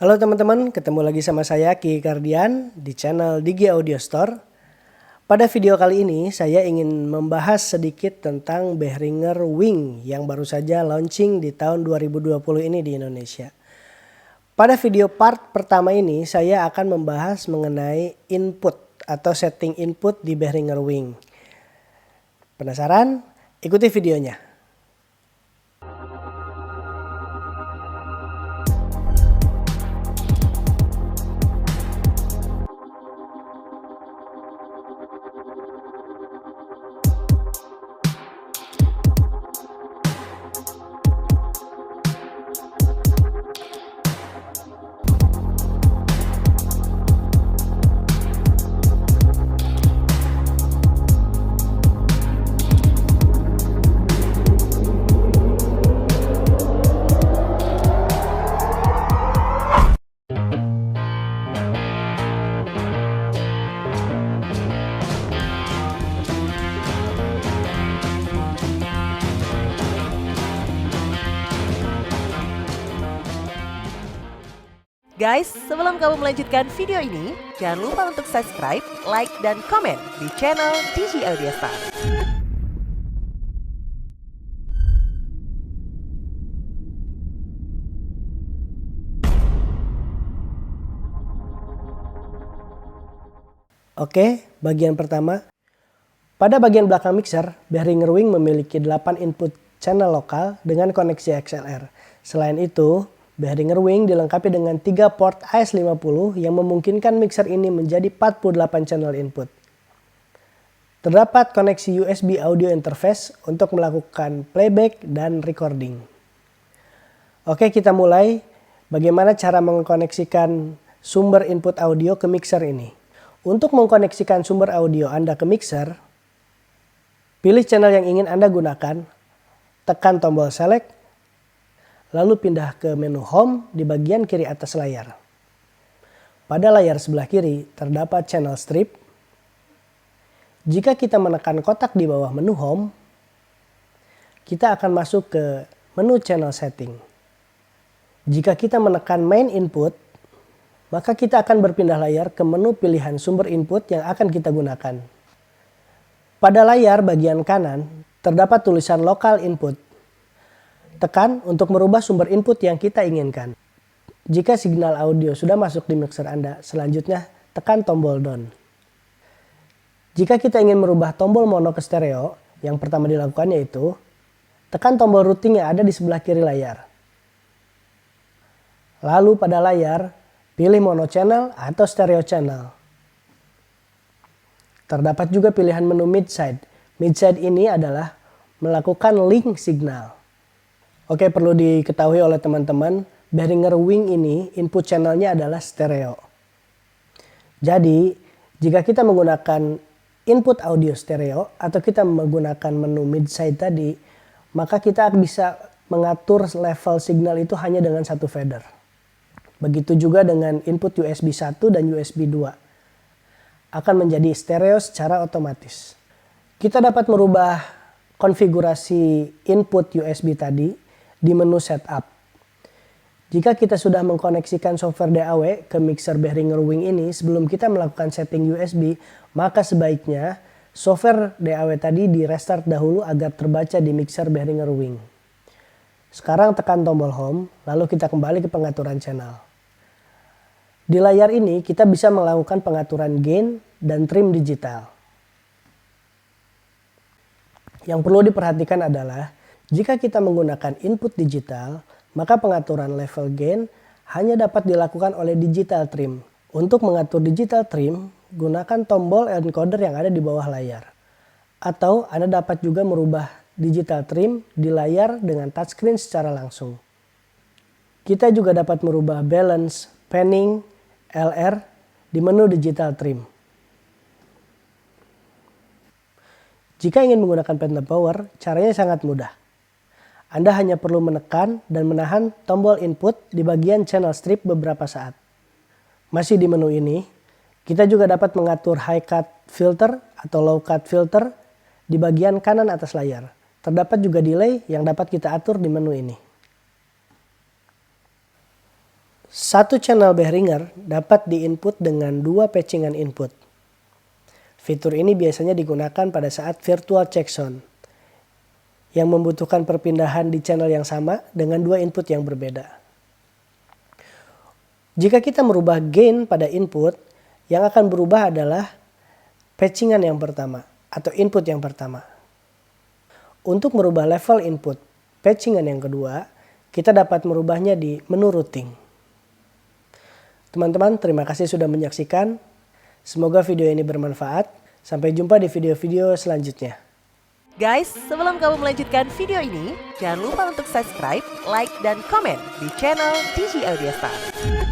Halo teman-teman, ketemu lagi sama saya Ki Kardian di channel Digi Audio Store. Pada video kali ini saya ingin membahas sedikit tentang Behringer Wing yang baru saja launching di tahun 2020 ini di Indonesia. Pada video part pertama ini saya akan membahas mengenai input atau setting input di Behringer Wing. Penasaran? Ikuti videonya. Guys, sebelum kamu melanjutkan video ini, jangan lupa untuk subscribe, like, dan komen di channel Digi Audio Store. Oke, bagian pertama. Pada bagian belakang mixer, Behringer Wing memiliki 8 input channel lokal dengan koneksi XLR. Selain itu, Behringer Wing dilengkapi dengan 3 port AS50 yang memungkinkan mixer ini menjadi 48 channel input. Terdapat koneksi USB audio interface untuk melakukan playback dan recording. Oke, kita mulai. Bagaimana cara mengkoneksikan sumber input audio ke mixer ini? Untuk mengkoneksikan sumber audio Anda ke mixer, pilih channel yang ingin Anda gunakan, tekan tombol select, lalu pindah ke menu Home di bagian kiri atas layar. Pada layar sebelah kiri terdapat channel strip. Jika kita menekan kotak di bawah menu Home, kita akan masuk ke menu channel setting. Jika kita menekan main input, maka kita akan berpindah layar ke menu pilihan sumber input yang akan kita gunakan. Pada layar bagian kanan terdapat tulisan local input. Tekan untuk merubah sumber input yang kita inginkan. Jika signal audio sudah masuk di mixer Anda, selanjutnya tekan tombol down. Jika kita ingin merubah tombol mono ke stereo, yang pertama dilakukan yaitu tekan tombol routing yang ada di sebelah kiri layar. Lalu pada layar, pilih mono channel atau stereo channel. Terdapat juga pilihan menu midside. Midside ini adalah melakukan link signal. Oke, perlu diketahui oleh teman-teman, Behringer Wing ini input channelnya adalah stereo. Jadi, jika kita menggunakan input audio stereo atau kita menggunakan menu midside tadi, maka kita bisa mengatur level signal itu hanya dengan satu fader. Begitu juga dengan input USB 1 dan USB 2. Akan menjadi stereo secara otomatis. Kita dapat merubah konfigurasi input USB tadi di menu setup. Jika kita sudah mengkoneksikan software DAW ke mixer Behringer Wing ini sebelum kita melakukan setting USB, maka sebaiknya software DAW tadi di restart dahulu agar terbaca di mixer Behringer Wing. Sekarang tekan tombol home, lalu kita kembali ke pengaturan channel. Di layar ini kita bisa melakukan pengaturan gain dan trim digital. Yang perlu diperhatikan adalah jika kita menggunakan input digital, maka pengaturan level gain hanya dapat dilakukan oleh digital trim. Untuk mengatur digital trim, gunakan tombol encoder yang ada di bawah layar. Atau Anda dapat juga merubah digital trim di layar dengan touchscreen secara langsung. Kita juga dapat merubah balance, panning, LR di menu digital trim. Jika ingin menggunakan phantom power, caranya sangat mudah. Anda hanya perlu menekan dan menahan tombol input di bagian channel strip beberapa saat. Masih di menu ini, kita juga dapat mengatur high cut filter atau low cut filter di bagian kanan atas layar. Terdapat juga delay yang dapat kita atur di menu ini. Satu channel Behringer dapat diinput dengan dua patchingan input. Fitur ini biasanya digunakan pada saat virtual checksum yang membutuhkan perpindahan di channel yang sama dengan dua input yang berbeda. Jika kita merubah gain pada input, yang akan berubah adalah patchingan yang pertama atau input yang pertama. Untuk merubah level input patchingan yang kedua, kita dapat merubahnya di menu routing. Teman-teman, terima kasih sudah menyaksikan. Semoga video ini bermanfaat. Sampai jumpa di video-video selanjutnya. Guys, sebelum kamu melanjutkan video ini, jangan lupa untuk subscribe, like, dan komen di channel DG Audio Star.